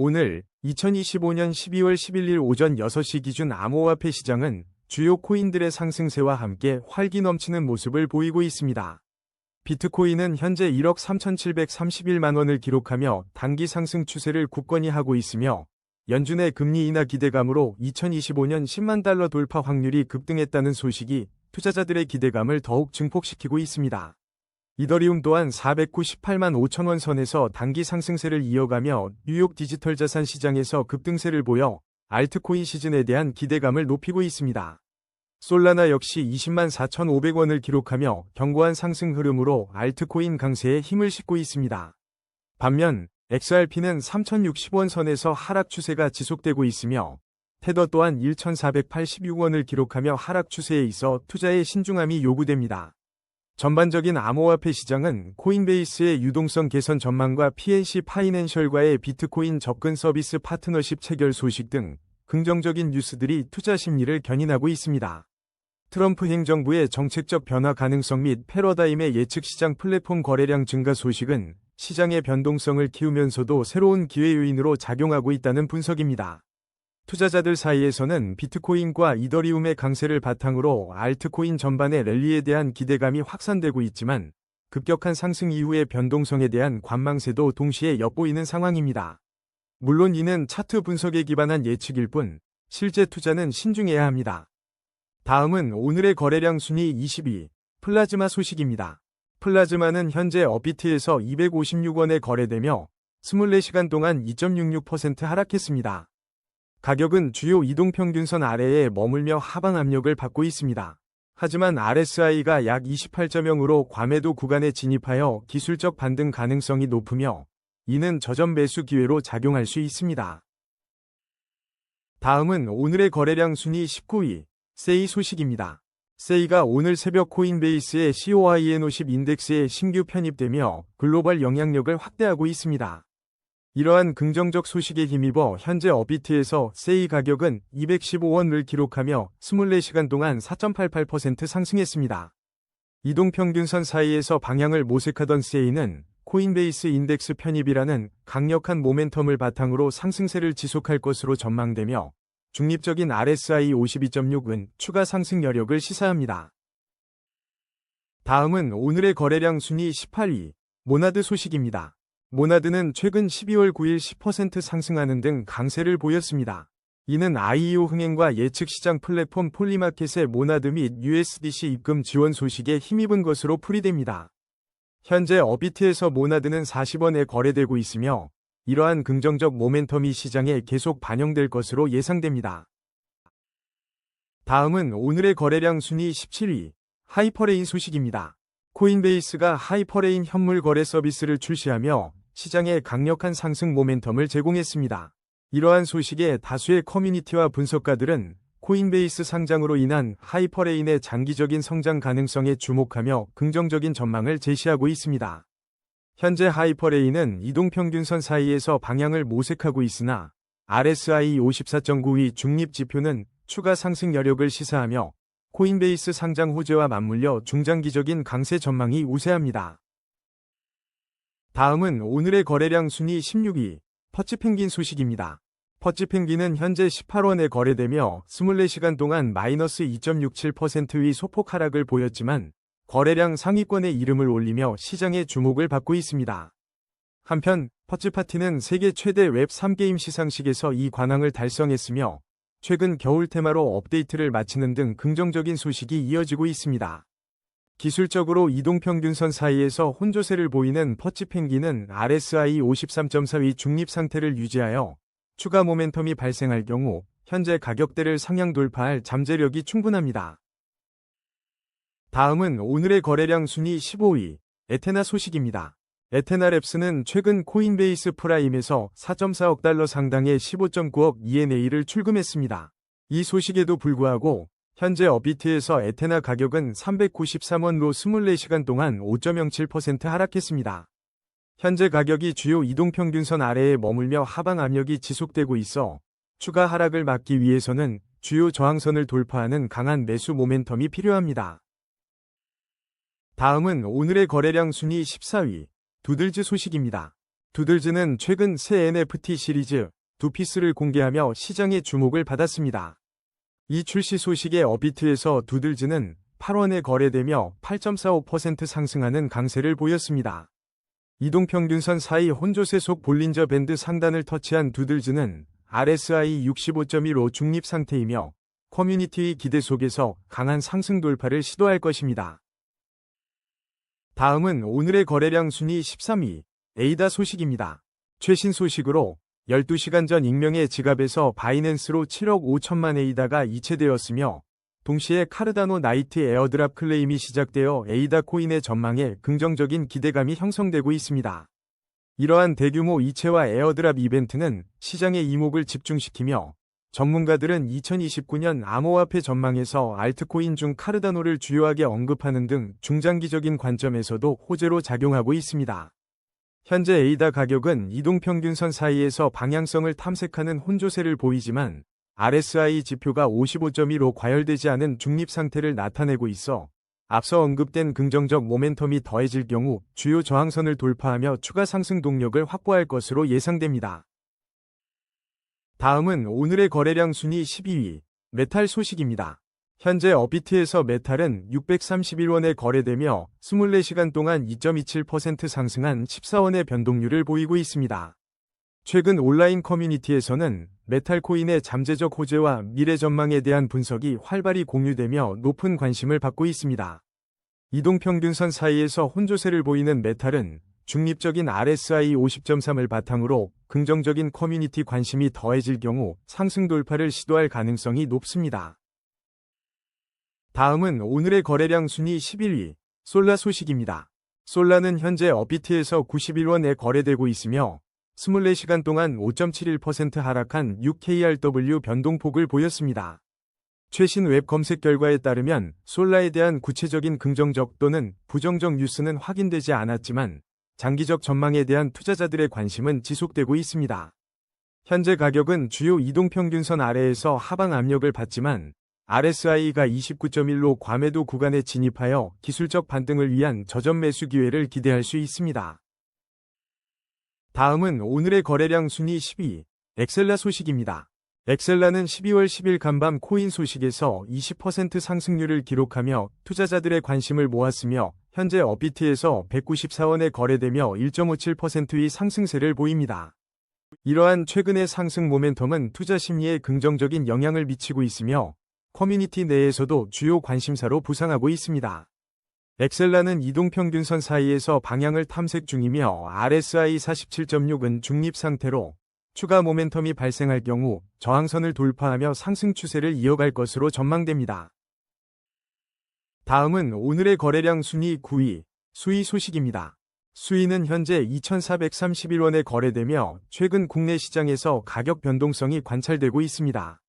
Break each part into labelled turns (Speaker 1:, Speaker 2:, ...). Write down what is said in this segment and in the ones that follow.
Speaker 1: 오늘 2025년 12월 11일 오전 6시 기준 암호화폐 시장은 주요 코인들의 상승세와 함께 활기 넘치는 모습을 보이고 있습니다. 비트코인은 현재 1억 3,731만 원을 기록하며 단기 상승 추세를 굳건히 하고 있으며 연준의 금리 인하 기대감으로 2025년 10만 달러 돌파 확률이 급등했다는 소식이 투자자들의 기대감을 더욱 증폭시키고 있습니다. 이더리움 또한 498만 5천 원 선에서 단기 상승세를 이어가며 뉴욕 디지털 자산 시장에서 급등세를 보여 알트코인 시즌에 대한 기대감을 높이고 있습니다. 솔라나 역시 20만 4,500원을 기록하며 견고한 상승 흐름으로 알트코인 강세에 힘을 싣고 있습니다. 반면 XRP는 3,060원 선에서 하락 추세가 지속되고 있으며 테더 또한 1,486원을 기록하며 하락 추세에 있어 투자에 신중함이 요구됩니다. 전반적인 암호화폐 시장은 코인베이스의 유동성 개선 전망과 PNC 파이낸셜과의 비트코인 접근 서비스 파트너십 체결 소식 등 긍정적인 뉴스들이 투자 심리를 견인하고 있습니다. 트럼프 행정부의 정책적 변화 가능성 및 패러다임의 예측 시장 플랫폼 거래량 증가 소식은 시장의 변동성을 키우면서도 새로운 기회 요인으로 작용하고 있다는 분석입니다. 투자자들 사이에서는 비트코인과 이더리움의 강세를 바탕으로 알트코인 전반의 랠리에 대한 기대감이 확산되고 있지만 급격한 상승 이후의 변동성에 대한 관망세도 동시에 엿보이는 상황입니다. 물론 이는 차트 분석에 기반한 예측일 뿐 실제 투자는 신중해야 합니다. 다음은 오늘의 거래량 순위 22, 플라즈마 소식입니다. 플라즈마는 현재 업비트에서 256원에 거래되며 24시간 동안 2.66% 하락했습니다. 가격은 주요 이동평균선 아래에 머물며 하방 압력을 받고 있습니다. 하지만 RSI가 약 28.0으로 과매도 구간에 진입하여 기술적 반등 가능성이 높으며 이는 저점 매수 기회로 작용할 수 있습니다. 다음은 오늘의 거래량 순위 19위, 세이 소식입니다. 세이가 오늘 새벽 코인베이스의 COIN50 인덱스에 신규 편입되며 글로벌 영향력을 확대하고 있습니다. 이러한 긍정적 소식에 힘입어 현재 업비트에서 세이 가격은 215원을 기록하며 24시간 동안 4.88% 상승했습니다. 이동평균선 사이에서 방향을 모색하던 세이는 코인베이스 인덱스 편입이라는 강력한 모멘텀을 바탕으로 상승세를 지속할 것으로 전망되며 중립적인 RSI 52.6은 추가 상승 여력을 시사합니다. 다음은 오늘의 거래량 순위 18위, 모나드 소식입니다. 모나드는 최근 12월 9일 10% 상승하는 등 강세를 보였습니다. 이는 IEO 흥행과 예측 시장 플랫폼 폴리마켓의 모나드 및 USDC 입금 지원 소식에 힘입은 것으로 풀이됩니다. 현재 업비트에서 모나드는 40원에 거래되고 있으며 이러한 긍정적 모멘텀이 시장에 계속 반영될 것으로 예상됩니다. 다음은 오늘의 거래량 순위 17위, 하이퍼레인 소식입니다. 코인베이스가 하이퍼레인 현물 거래 서비스를 출시하며 시장에 강력한 상승 모멘텀을 제공했습니다. 이러한 소식에 다수의 커뮤니티와 분석가들은 코인베이스 상장으로 인한 하이퍼레인의 장기적인 성장 가능성에 주목하며 긍정적인 전망을 제시하고 있습니다. 현재 하이퍼레인은 이동평균선 사이에서 방향을 모색하고 있으나 RSI 54.9위 중립지표는 추가 상승 여력을 시사하며 코인베이스 상장 호재와 맞물려 중장기적인 강세 전망이 우세합니다. 다음은 오늘의 거래량 순위 16위, 퍼치펭귄 소식입니다. 퍼치펭귄은 현재 18원에 거래되며 24시간 동안 마이너스 2.67%의 소폭 하락을 보였지만 거래량 상위권에 이름을 올리며 시장의 주목을 받고 있습니다. 한편 퍼치파티는 세계 최대 웹3 게임 시상식에서 이 관왕을 달성했으며 최근 겨울 테마로 업데이트를 마치는 등 긍정적인 소식이 이어지고 있습니다. 기술적으로 이동평균선 사이에서 혼조세를 보이는 퍼치펭귄은 RSI 53.4위 중립 상태를 유지하여 추가 모멘텀이 발생할 경우 현재 가격대를 상향 돌파할 잠재력이 충분합니다. 다음은 오늘의 거래량 순위 15위, 에테나 소식입니다. 에테나랩스는 최근 코인베이스 프라임에서 4.4억 달러 상당의 15.9억 ENA를 출금했습니다. 이 소식에도 불구하고 현재 업비트에서 에테나 가격은 393원로 24시간 동안 5.07% 하락했습니다. 현재 가격이 주요 이동평균선 아래에 머물며 하방 압력이 지속되고 있어 추가 하락을 막기 위해서는 주요 저항선을 돌파하는 강한 매수 모멘텀이 필요합니다. 다음은 오늘의 거래량 순위 14위, 두들즈 소식입니다. 두들즈는 최근 새 NFT 시리즈 두피스를 공개하며 시장의 주목을 받았습니다. 이 출시 소식에 업비트에서 두들즈는 8원에 거래되며 8.45% 상승하는 강세를 보였습니다. 이동평균선 사이 혼조세 속 볼린저 밴드 상단을 터치한 두들즈는 RSI 65.15 중립 상태이며 커뮤니티의 기대 속에서 강한 상승 돌파를 시도할 것입니다. 다음은 오늘의 거래량 순위 13위, 에이다 소식입니다. 최신 소식으로 12시간 전 익명의 지갑에서 바이낸스로 7억 5천만 에이다가 이체되었으며 동시에 카르다노 나이트 에어드랍 클레임이 시작되어 에이다 코인의 전망에 긍정적인 기대감이 형성되고 있습니다. 이러한 대규모 이체와 에어드랍 이벤트는 시장의 이목을 집중시키며 전문가들은 2029년 암호화폐 전망에서 알트코인 중 카르다노를 주요하게 언급하는 등 중장기적인 관점에서도 호재로 작용하고 있습니다. 현재 에이다 가격은 이동평균선 사이에서 방향성을 탐색하는 혼조세를 보이지만 RSI 지표가 55.1로 과열되지 않은 중립 상태를 나타내고 있어 앞서 언급된 긍정적 모멘텀이 더해질 경우 주요 저항선을 돌파하며 추가 상승 동력을 확보할 것으로 예상됩니다. 다음은 오늘의 거래량 순위 12위, 메탈 소식입니다. 현재 업비트에서 메탈은 631원에 거래되며 24시간 동안 2.27% 상승한 14원의 변동률을 보이고 있습니다. 최근 온라인 커뮤니티에서는 메탈 코인의 잠재적 호재와 미래 전망에 대한 분석이 활발히 공유되며 높은 관심을 받고 있습니다. 이동평균선 사이에서 혼조세를 보이는 메탈은 중립적인 RSI 50.3을 바탕으로 긍정적인 커뮤니티 관심이 더해질 경우 상승 돌파를 시도할 가능성이 높습니다. 다음은 오늘의 거래량 순위 11위, 솔라 소식입니다. 솔라는 현재 업비트에서 91원에 거래되고 있으며 24시간 동안 5.71% 하락한 6KRW 변동폭을 보였습니다. 최신 웹 검색 결과에 따르면 솔라에 대한 구체적인 긍정적 또는 부정적 뉴스는 확인되지 않았지만 장기적 전망에 대한 투자자들의 관심은 지속되고 있습니다. 현재 가격은 주요 이동평균선 아래에서 하방 압력을 받지만 RSI가 29.1로 과매도 구간에 진입하여 기술적 반등을 위한 저점 매수 기회를 기대할 수 있습니다. 다음은 오늘의 거래량 순위 12위, 엑셀라 소식입니다. 엑셀라는 12월 10일 간밤 코인 소식에서 20% 상승률을 기록하며 투자자들의 관심을 모았으며 현재 업비트에서 194원에 거래되며 1.57%의 상승세를 보입니다. 이러한 최근의 상승 모멘텀은 투자 심리에 긍정적인 영향을 미치고 있으며 커뮤니티 내에서도 주요 관심사로 부상하고 있습니다. 엑셀라는 이동평균선 사이에서 방향을 탐색 중이며 RSI 47.6은 중립 상태로 추가 모멘텀이 발생할 경우 저항선을 돌파하며 상승 추세를 이어갈 것으로 전망됩니다. 다음은 오늘의 거래량 순위 9위, 수이 소식입니다. 수이는 현재 2,431원에 거래되며 최근 국내 시장에서 가격 변동성이 관찰되고 있습니다.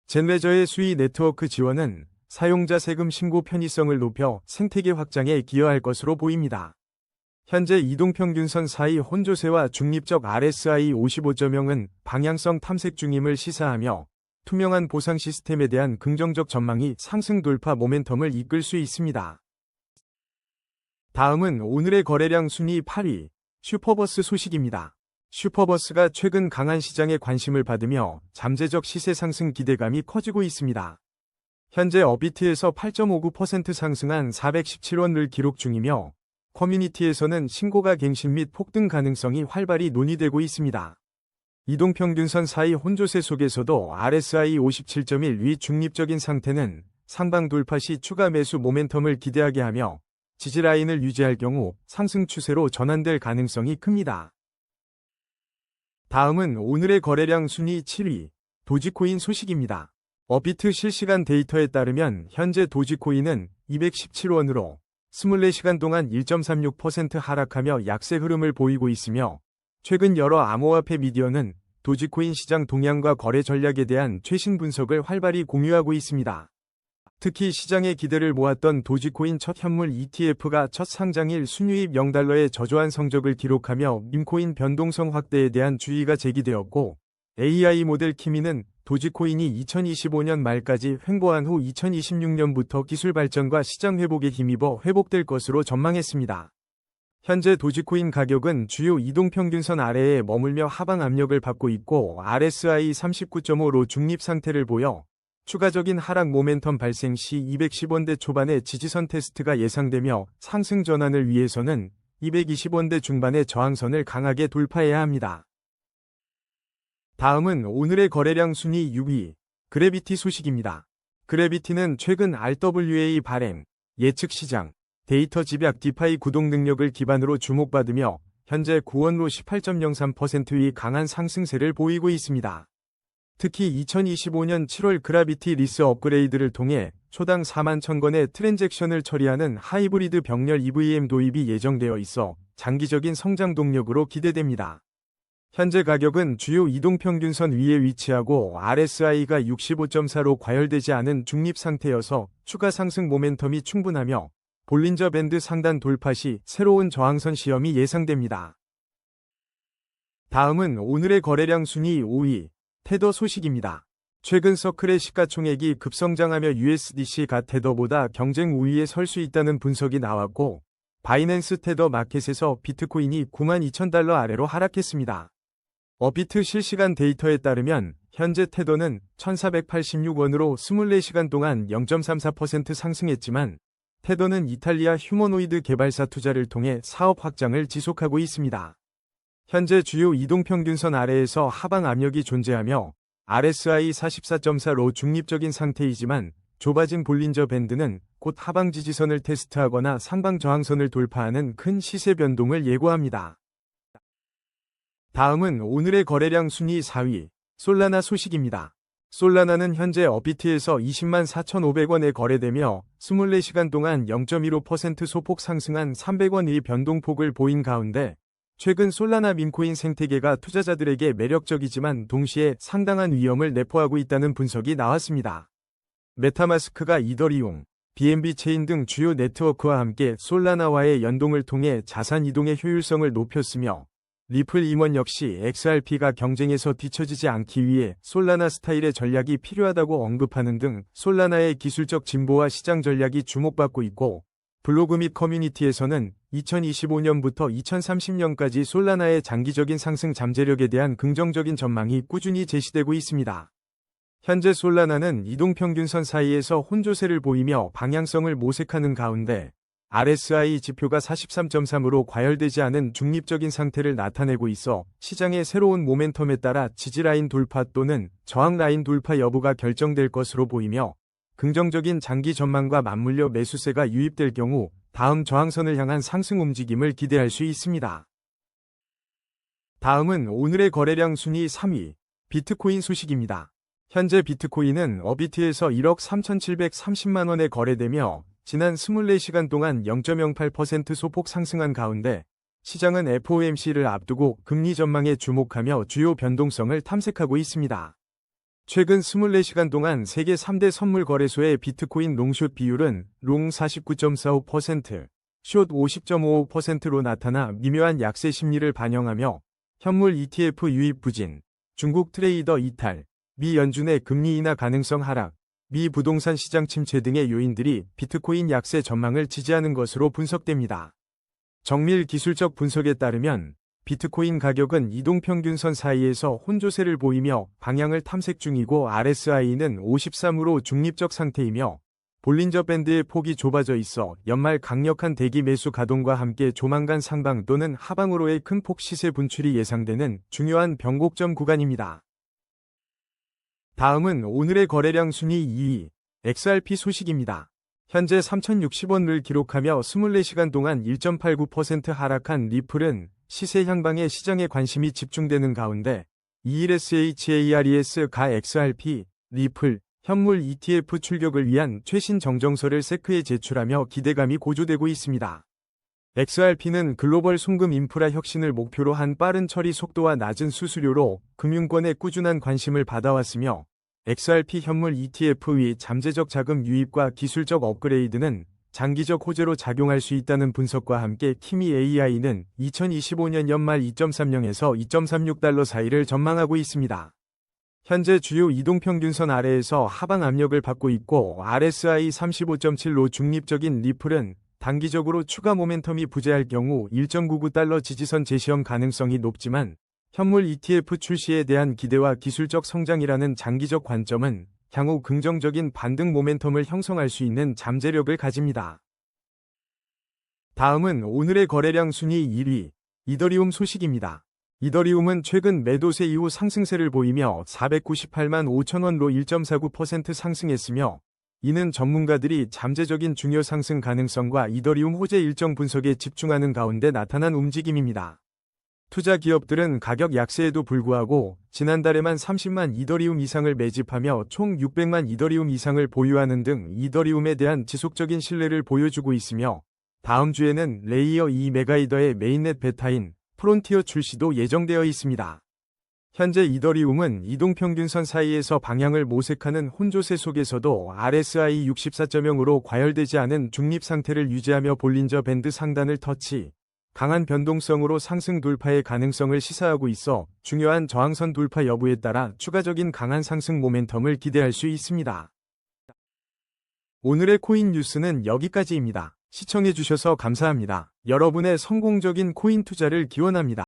Speaker 1: 젠레저의 수이 네트워크 지원은 사용자 세금 신고 편의성을 높여 생태계 확장에 기여할 것으로 보입니다. 현재 이동평균선 사이 혼조세와 중립적 RSI 55.0은 방향성 탐색 중임을 시사하며 투명한 보상 시스템에 대한 긍정적 전망이 상승 돌파 모멘텀을 이끌 수 있습니다. 다음은 오늘의 거래량 순위 8위, 슈퍼버스 소식입니다. 슈퍼버스가 최근 강한 시장의 관심을 받으며 잠재적 시세 상승 기대감이 커지고 있습니다. 현재 업비트에서 8.59% 상승한 417원을 기록 중이며 커뮤니티에서는 신고가 갱신 및 폭등 가능성이 활발히 논의되고 있습니다. 이동평균선 사이 혼조세 속에서도 RSI 57.1 위 중립적인 상태는 상방 돌파 시 추가 매수 모멘텀을 기대하게 하며 지지라인을 유지할 경우 상승 추세로 전환될 가능성이 큽니다. 다음은 오늘의 거래량 순위 7위, 도지코인 소식입니다. 업비트 실시간 데이터에 따르면 현재 도지코인은 217원으로 24시간 동안 1.36% 하락하며 약세 흐름을 보이고 있으며 최근 여러 암호화폐 미디어는 도지코인 시장 동향과 거래 전략에 대한 최신 분석을 활발히 공유하고 있습니다. 특히 시장의 기대를 모았던 도지코인 첫 현물 ETF가 첫 상장일 순유입 0달러의 저조한 성적을 기록하며 밈코인 변동성 확대에 대한 주의가 제기되었고 AI 모델 키미는 도지코인이 2025년 말까지 횡보한 후 2026년부터 기술 발전과 시장 회복에 힘입어 회복될 것으로 전망했습니다. 현재 도지코인 가격은 주요 이동평균선 아래에 머물며 하방 압력을 받고 있고 RSI 39.5로 중립 상태를 보여 추가적인 하락 모멘텀 발생 시 210원대 초반의 지지선 테스트가 예상되며 상승 전환을 위해서는 220원대 중반의 저항선을 강하게 돌파해야 합니다. 다음은 오늘의 거래량 순위 6위, 그래비티 소식입니다. 그래비티는 최근 RWA 발행, 예측 시장, 데이터 집약 디파이 구동 능력을 기반으로 주목받으며 현재 9원로 18.03%의 강한 상승세를 보이고 있습니다. 특히 2025년 7월 그라비티 리스 업그레이드를 통해 초당 4만 1000건의 트랜잭션을 처리하는 하이브리드 병렬 EVM 도입이 예정되어 있어 장기적인 성장 동력으로 기대됩니다. 현재 가격은 주요 이동평균선 위에 위치하고 RSI가 65.4로 과열되지 않은 중립 상태여서 추가 상승 모멘텀이 충분하며 볼린저 밴드 상단 돌파 시 새로운 저항선 시험이 예상됩니다. 다음은 오늘의 거래량 순위 5위, 테더 소식입니다. 최근 서클의 시가총액이 급성장하며 USDC가 테더보다 경쟁 우위에 설 수 있다는 분석이 나왔고 바이낸스 테더 마켓에서 비트코인이 92,000달러 아래로 하락했습니다. 업비트 실시간 데이터에 따르면 현재 테더는 1,486원으로 24시간 동안 0.34% 상승했지만 테더는 이탈리아 휴머노이드 개발사 투자를 통해 사업 확장을 지속하고 있습니다. 현재 주요 이동평균선 아래에서 하방 압력이 존재하며 RSI 44.4로 중립적인 상태이지만 좁아진 볼린저 밴드는 곧 하방 지지선을 테스트하거나 상방 저항선을 돌파하는 큰 시세 변동을 예고합니다. 다음은 오늘의 거래량 순위 4위, 솔라나 소식입니다. 솔라나는 현재 업비트에서 204,500원에 거래되며 24시간 동안 0.15% 소폭 상승한 300원의 변동폭을 보인 가운데 최근 솔라나 밈코인 생태계가 투자자들에게 매력적이지만 동시에 상당한 위험을 내포하고 있다는 분석이 나왔습니다. 메타마스크가 이더리움, BNB 체인 등 주요 네트워크와 함께 솔라나와의 연동을 통해 자산 이동의 효율성을 높였으며 리플 임원 역시 XRP가 경쟁에서 뒤처지지 않기 위해 솔라나 스타일의 전략이 필요하다고 언급하는 등 솔라나의 기술적 진보와 시장 전략이 주목받고 있고 블로그 및 커뮤니티에서는 2025년부터 2030년까지 솔라나의 장기적인 상승 잠재력에 대한 긍정적인 전망이 꾸준히 제시되고 있습니다. 현재 솔라나는 이동평균선 사이에서 혼조세를 보이며 방향성을 모색하는 가운데 RSI 지표가 43.3으로 과열되지 않은 중립적인 상태를 나타내고 있어 시장의 새로운 모멘텀에 따라 지지라인 돌파 또는 저항라인 돌파 여부가 결정될 것으로 보이며 긍정적인 장기 전망과 맞물려 매수세가 유입될 경우 다음 저항선을 향한 상승 움직임을 기대할 수 있습니다. 다음은 오늘의 거래량 순위 3위, 비트코인 소식입니다. 현재 비트코인은 업비트에서 1억 3,730만 원에 거래되며 지난 24시간 동안 0.08% 소폭 상승한 가운데 시장은 FOMC를 앞두고 금리 전망에 주목하며 주요 변동성을 탐색하고 있습니다. 최근 24시간 동안 세계 3대 선물 거래소의 비트코인 롱숏 비율은 롱 49.45%, 숏 50.55%로 나타나 미묘한 약세 심리를 반영하며 현물 ETF 유입 부진, 중국 트레이더 이탈, 미 연준의 금리 인하 가능성 하락, 미 부동산 시장 침체 등의 요인들이 비트코인 약세 전망을 지지하는 것으로 분석됩니다. 정밀 기술적 분석에 따르면 비트코인 가격은 이동평균선 사이에서 혼조세를 보이며 방향을 탐색 중이고 RSI는 53으로 중립적 상태이며 볼린저 밴드의 폭이 좁아져 있어 연말 강력한 대기 매수 가동과 함께 조만간 상방 또는 하방으로의 큰 폭 시세 분출이 예상되는 중요한 변곡점 구간입니다. 다음은 오늘의 거래량 순위 2위, XRP 소식입니다. 현재 3,060원을 기록하며 24시간 동안 1.89% 하락한 리플은 시세 향방에 시장의 관심이 집중되는 가운데 21SHARES 가 XRP, 리플, 현물 ETF 출격을 위한 최신 정정서를 세크에 제출하며 기대감이 고조되고 있습니다. XRP는 글로벌 송금 인프라 혁신을 목표로 한 빠른 처리 속도와 낮은 수수료로 금융권의 꾸준한 관심을 받아왔으며 XRP 현물 ETF의 잠재적 자금 유입과 기술적 업그레이드는 장기적 호재로 작용할 수 있다는 분석과 함께 키미 AI는 2025년 연말 2.30에서 2.36달러 사이를 전망하고 있습니다. 현재 주요 이동평균선 아래에서 하방 압력을 받고 있고 RSI 35.7로 중립적인 리플은 단기적으로 추가 모멘텀이 부재할 경우 1.99달러 지지선 제시형 가능성이 높지만 현물 ETF 출시에 대한 기대와 기술적 성장이라는 장기적 관점은 향후 긍정적인 반등 모멘텀을 형성할 수 있는 잠재력을 가집니다. 다음은 오늘의 거래량 순위 1위, 이더리움 소식입니다. 이더리움은 최근 매도세 이후 상승세를 보이며 498만 5천원로 1.49% 상승했으며 이는 전문가들이 잠재적인 중요 상승 가능성과 이더리움 호재 일정 분석에 집중하는 가운데 나타난 움직임입니다. 투자 기업들은 가격 약세에도 불구하고 지난달에만 30만 이더리움 이상을 매집하며 총 600만 이더리움 이상을 보유하는 등 이더리움에 대한 지속적인 신뢰를 보여주고 있으며 다음 주에는 레이어 2 메가이더의 메인넷 베타인 프론티어 출시도 예정되어 있습니다. 현재 이더리움은 이동평균선 사이에서 방향을 모색하는 혼조세 속에서도 RSI 64.0으로 과열되지 않은 중립 상태를 유지하며 볼린저 밴드 상단을 터치, 강한 변동성으로 상승 돌파의 가능성을 시사하고 있어 중요한 저항선 돌파 여부에 따라 추가적인 강한 상승 모멘텀을 기대할 수 있습니다. 오늘의 코인 뉴스는 여기까지입니다. 시청해주셔서 감사합니다. 여러분의 성공적인 코인 투자를 기원합니다.